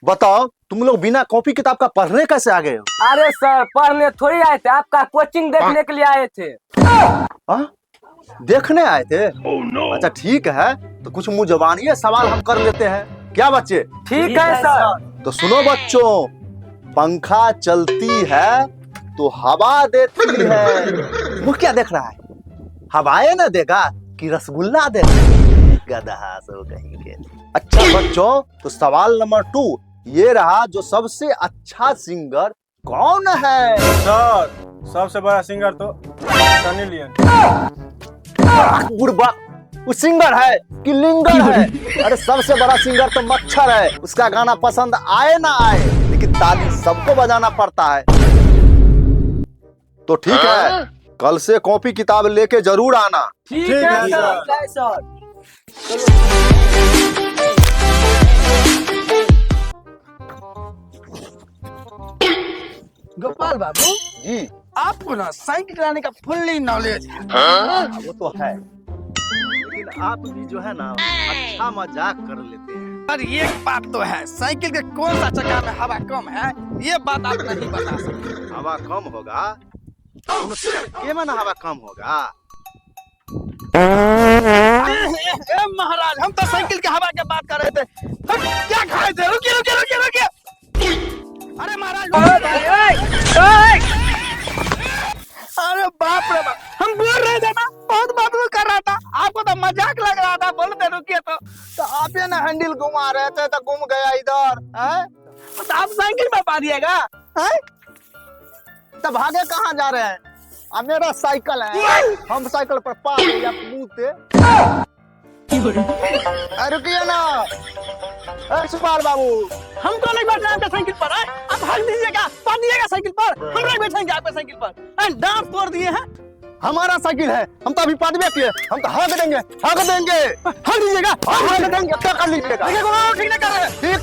बताओ तुम लोग बिना कॉपी किताब का पढ़ने कैसे आ गए हो? अरे सर पढ़ने थोड़ी आए थे, आपका कोचिंग देखने के लिए आए थे। हाँ? देखने आए थे? अच्छा ठीक है, तो कुछ मुंह जबानी सवाल हम कर लेते हैं, क्या बच्चे? ठीक है सर। तो सुनो बच्चों, पंखा चलती है तो हवा देती है, वो क्या देख रहा है? हवाएं ना देगा कि रसगुल्ला देगा? गधा सो कहेंगे। अच्छा बच्चों, तो सवाल नंबर 2 ये रहा, जो सबसे अच्छा सिंगर कौन है? सर सबसे बड़ा सिंगर तो सनी लियोन। बुढ़बा, वो सिंगर है कि लिंगर है? अरे सबसे बड़ा सिंगर तो मच्छर है, उसका गाना पसंद आए ना आए लेकिन ताली सबको बजाना पड़ता है। तो ठीक है, कल से कॉपी किताब लेके जरूर आना। ठीक ठीक है है सर। सर। गोपाल बाबू, जी आपको ना साइकिल चलाने का फुल्ली नॉलेज है। वो तो है, लेकिन आप भी जो है ना अच्छा मजाक कर लेते हैं। पर एक बात तो है, साइकिल के कौन सा चक्का में हवा कम है, ये बात आप नहीं बता सकते। हवा कम होगा? ये में ना हवा कम होगा? ए महाराज, हम तो साइकिल के हवा की बात कर रहे थे। हम क्या खाए थे? रुकिए रुकिए रुकिए रुकिए। अरे महाराज, अरे बाप रे बाप, हम बोल रहे थे ना, बहुत बाबू कर रहा था, आपको तो मजाक लग रहा था, बोलते रुकिए तो आप ये ना हैंडल घुमा रहे थे तो घूम गया इधर है? तो आप साइकिल पे पा दिएगा है? तो भागे कहाँ जा रहे हैं? अब मेरा साइकिल है, हम साइकिल पर पा दिया मुँह। रुकिए ना सुपाल बाबू, हमको नहीं बैठना है आपके साइकिल पर है? आप भाग दीजिएगा, पा दिएगा साइकिल पर, हम नहीं बैठेंगे आपके साइकिल पर। डांस तोड़ दिए हैं, हमारा साइकिल है, हम तो अभी पादवे किए, हम तो हाँक देंगे हाँक देंगे। हाँक दीजिएगा, हाँक देंगे, क्या कर लीजिएगा? ठीक नहीं कर रहे, ठीक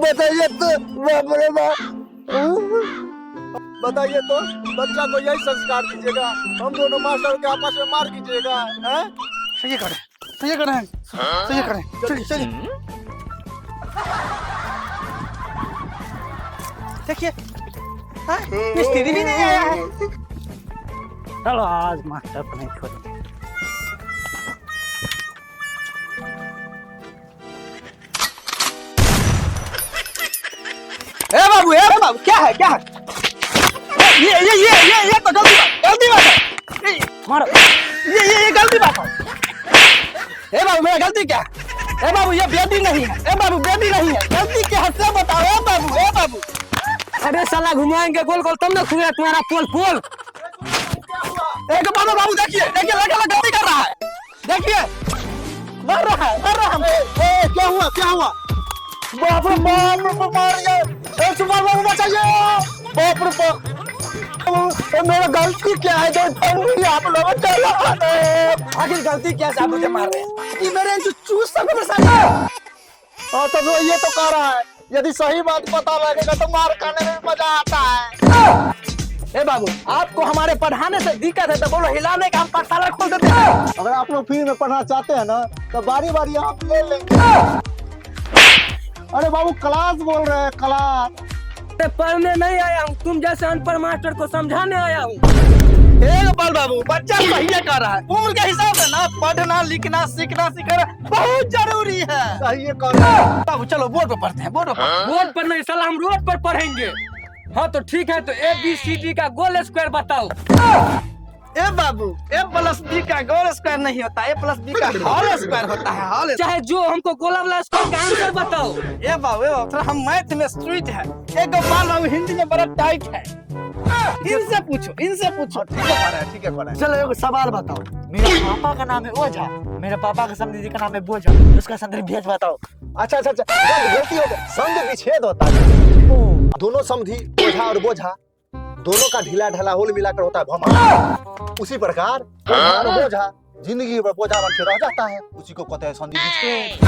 बताइए तो बाप रे बाप। बताइए तो, बच्चा को यही संस्कार दीजिएगा, हम दोनों मास्टर के आपस में मार कीजिएगा हैं? सही करें, सही करें, सही करें, चलिए चलिए। देखिए मिस्त्री भी नहीं आया है। चलो आज मास्टर को नहीं छोड़ेंगे। ए बाबू क्या है क्या है? ये तो गलती बात है। मारो, ये गलती बात है। ए बाबू मेरा गलती क्या है? ए बाबू ये बेटी नहीं है, ए बाबू बेटी नहीं है, गलती क्या है सब बताओ। ए बाबू, ए बाबू। अरे साला घुमाएंगे गोल गोल तब ना खुलेगा तुम्हारा पोल पोल। एक बाबू देखिए देखिए, लगा गलती कर रहा है, देखिए मर रहा है। क्या हुआ क्या हुआ? बाप रे बाप, मार गया। सुपाल बाबू बचाइए। बाप रे बाप, मेरा गलती क्या है जो आप लोग चला? आखिर गलती क्या है, आप मुझे मार रहे हैं? ये मेरे जो चूस सब मेरे साथ। तो ये तो कह रहा है, यदि सही बात पता लगेगा तो मार खाने में मजा आता है। ए बाबू, आपको हमारे पढ़ाने से दिक्कत है तो बोलो, हिलाने का हम पाठशाला खोल देते हैं। अगर आप लोग फ्री में पढ़ना चाहते हैं ना तो बारी बारी आप ले लेंगे। अरे बाबू क्लास बोल रहे हैं, क्लास। पढ़ने नहीं आया हूँ, तुम जैसे अनपढ़ मास्टर को समझाने आया हूँ। गोपाल बाबू, बच्चा सही कर रहा है, उम्र के हिसाब से ना पढ़ना लिखना सीखना सिखाना बहुत जरूरी है। सही कर रहा है बाबू, चलो बोर्ड पर पढ़ते हैं। बोर्ड पर नहीं साला, हम रोड पर पढ़ेंगे। हाँ तो ठीक है, तो ABCD का गोल स्क्वायर बताओ। ए बाबू, A+B का गोल स्क्वायर नहीं होता, A+B का होल स्क्वायर होता है। होल चाहे जो, हमको गोला वाला स्क्वायर का आंसर बताओ। ए बाबू, थोड़ा हम मैथ में स्ट्रिक्ट है, एक गोपाल बाबू हिंदी में बड़ा टाइट है। इनसे पूछो, इनसे पूछो। ठीक है पढ़ा है। चलो एक सवाल बताओ। मेरे पापा का नाम है ओझा, मेरे पापा का समधी का नाम है बोझा, उसका संधि भेद बताओ। अच्छा, गलती हो गई, संधि विच्छेद होता है। दोनों समधी ओझा और बोझा दोनों का ढीला ढाला होल मिलाकर होता है भमा। उसी प्रकार ओझा और बोझा जिंदगी भर बोझा बन के रह जाता है, उसी को कहते हैं संधि विच्छेद।